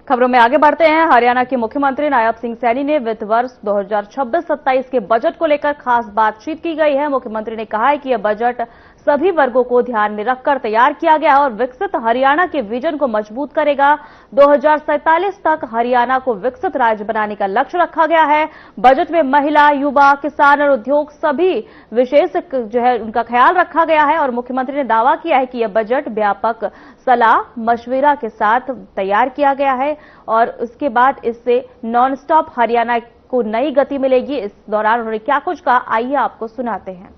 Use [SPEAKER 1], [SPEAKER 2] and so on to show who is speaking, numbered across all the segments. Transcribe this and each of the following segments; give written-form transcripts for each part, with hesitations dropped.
[SPEAKER 1] खबरों में आगे बढ़ते हैं। हरियाणा के मुख्यमंत्री नायब सिंह सैनी ने वित्त वर्ष 2026-27 के बजट को लेकर खास बातचीत की गई है। मुख्यमंत्री ने कहा है कि यह बजट सभी वर्गों को ध्यान में रखकर तैयार किया गया है और विकसित हरियाणा के विजन को मजबूत करेगा। 2047 तक हरियाणा को विकसित राज्य बनाने का लक्ष्य रखा गया है। बजट में महिला, युवा, किसान और उद्योग सभी विशेष उनका ख्याल रखा गया है और मुख्यमंत्री ने दावा किया है कि यह बजट व्यापक सलाह मशविरा के साथ तैयार किया गया है और उसके बाद इससे नॉन स्टॉप हरियाणा को नई गति मिलेगी। इस दौरान उन्होंने क्या कुछ कहा, आइए आपको सुनाते हैं।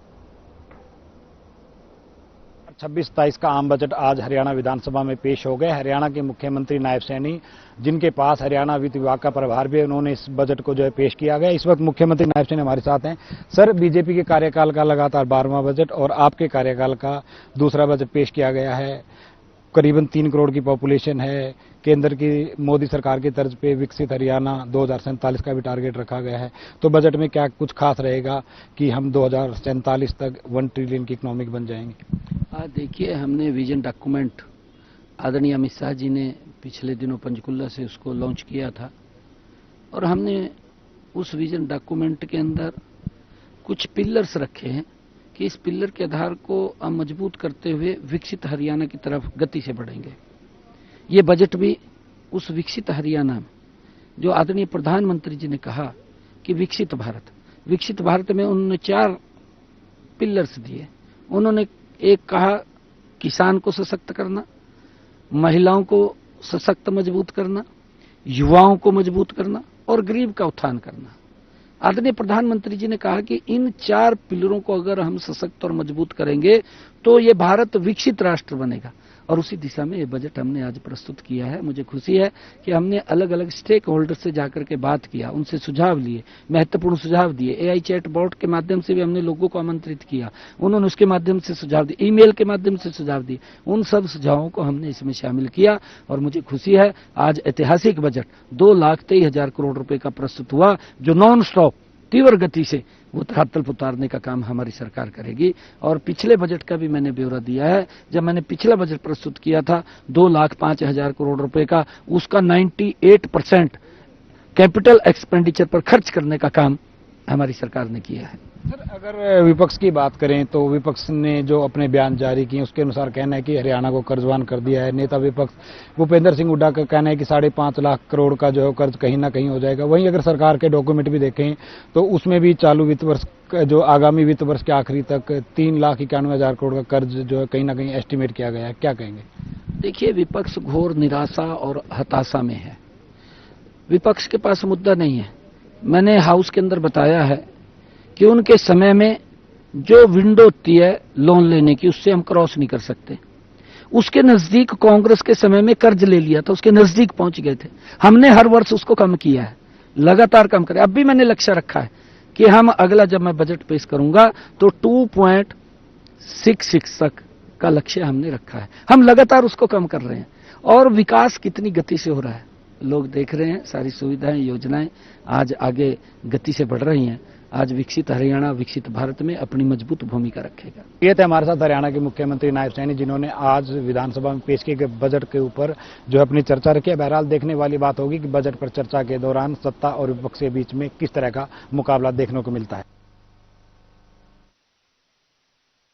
[SPEAKER 2] 26-27 का आम बजट आज हरियाणा विधानसभा में पेश हो गया। हरियाणा के मुख्यमंत्री नायब सैनी, जिनके पास हरियाणा वित्त विभाग का प्रभार भी है, उन्होंने इस बजट को पेश किया गया। इस वक्त मुख्यमंत्री नायब सैनी हमारे साथ हैं। सर, बीजेपी के कार्यकाल का लगातार 12वां बजट और आपके कार्यकाल का दूसरा बजट पेश किया गया है। करीबन 3 करोड़ की पॉपुलेशन है। केंद्र की मोदी सरकार की तर्ज पे विकसित हरियाणा 2047 का भी टारगेट रखा गया है। तो बजट में क्या कुछ खास रहेगा कि हम 2047 तक 1 ट्रिलियन की इकोनॉमी बन जाएंगे?
[SPEAKER 3] देखिए, हमने विजन डॉक्यूमेंट आदरणीय अमित शाह जी ने पिछले दिनों पंचकुला से उसको लॉन्च किया था और हमने उस विजन डॉक्यूमेंट के अंदर कुछ पिलर्स रखे हैं कि इस पिलर के आधार को हम मजबूत करते हुए विकसित हरियाणा की तरफ गति से बढ़ेंगे। ये बजट भी उस विकसित हरियाणा में जो आदरणीय प्रधानमंत्री जी ने कहा कि विकसित भारत में उन्होंने 4 पिलर्स दिए। उन्होंने एक कहा किसान को सशक्त करना, महिलाओं को सशक्त मजबूत करना, युवाओं को मजबूत करना और गरीब का उत्थान करना। आदरणीय प्रधानमंत्री जी ने कहा कि इन 4 पिलरों को अगर हम सशक्त और मजबूत करेंगे तो ये भारत विकसित राष्ट्र बनेगा और उसी दिशा में ये बजट हमने आज प्रस्तुत किया है। मुझे खुशी है कि हमने अलग अलग स्टेक होल्डर से जाकर के बात किया, उनसे सुझाव लिए, महत्वपूर्ण सुझाव दिए। AI चैट बॉट के माध्यम से भी हमने लोगों को आमंत्रित किया, उन्होंने उसके माध्यम से सुझाव दिए, ईमेल के माध्यम से सुझाव दिए। उन सब सुझावों को हमने इसमें शामिल किया और मुझे खुशी है आज ऐतिहासिक बजट 2,23,000 करोड़ रुपए का प्रस्तुत हुआ, जो नॉन स्टॉप तीव्र गति से वो धरातल पर उतारने का काम हमारी सरकार करेगी। और पिछले बजट का भी मैंने ब्यौरा दिया है। जब मैंने पिछला बजट प्रस्तुत किया था 2,05,000 करोड़ रुपए का, उसका 98% कैपिटल एक्सपेंडिचर पर खर्च करने का काम हमारी सरकार ने किया है।
[SPEAKER 2] सर, अगर विपक्ष की बात करें तो विपक्ष ने जो अपने बयान जारी किए उसके अनुसार कहना है कि हरियाणा को कर्जवान कर दिया है। नेता विपक्ष भूपेंद्र सिंह हुड्डा का कहना है कि 5.5 लाख करोड़ का कर्ज कहीं ना कहीं हो जाएगा। वहीं अगर सरकार के डॉक्यूमेंट भी देखें तो उसमें भी चालू वित्त वर्ष आगामी वित्त वर्ष के आखिरी तक 3,91,000 करोड़ का कर्ज कहीं ना कहीं एस्टिमेट किया गया है। क्या कहेंगे?
[SPEAKER 3] देखिए, विपक्ष घोर निराशा और हताशा में है। विपक्ष के पास मुद्दा नहीं है। मैंने हाउस के अंदर बताया है कि उनके समय में जो विंडो होती है लोन लेने की, उससे हम क्रॉस नहीं कर सकते। उसके नजदीक कांग्रेस के समय में कर्ज ले लिया था, उसके नजदीक पहुंच गए थे। हमने हर वर्ष उसको कम किया है, लगातार कम करें। अब भी मैंने लक्ष्य रखा है कि हम अगला जब मैं बजट पेश करूंगा तो 2.66 तक का लक्ष्य हमने रखा है। हम लगातार उसको कम कर रहे हैं और विकास कितनी गति से हो रहा है लोग देख रहे हैं। सारी सुविधाएं, योजनाएं आज आगे गति से बढ़ रही हैं। आज विकसित हरियाणा विकसित भारत में अपनी मजबूत भूमिका रखेगा।
[SPEAKER 2] ये थे हमारे साथ हरियाणा के मुख्यमंत्री नायब सैनी, जिन्होंने आज विधानसभा में पेश किए गए बजट के ऊपर अपनी चर्चा रखी है। बहरहाल देखने वाली बात होगी कि बजट पर चर्चा के दौरान सत्ता और विपक्ष के बीच में किस तरह का मुकाबला देखने को मिलता है।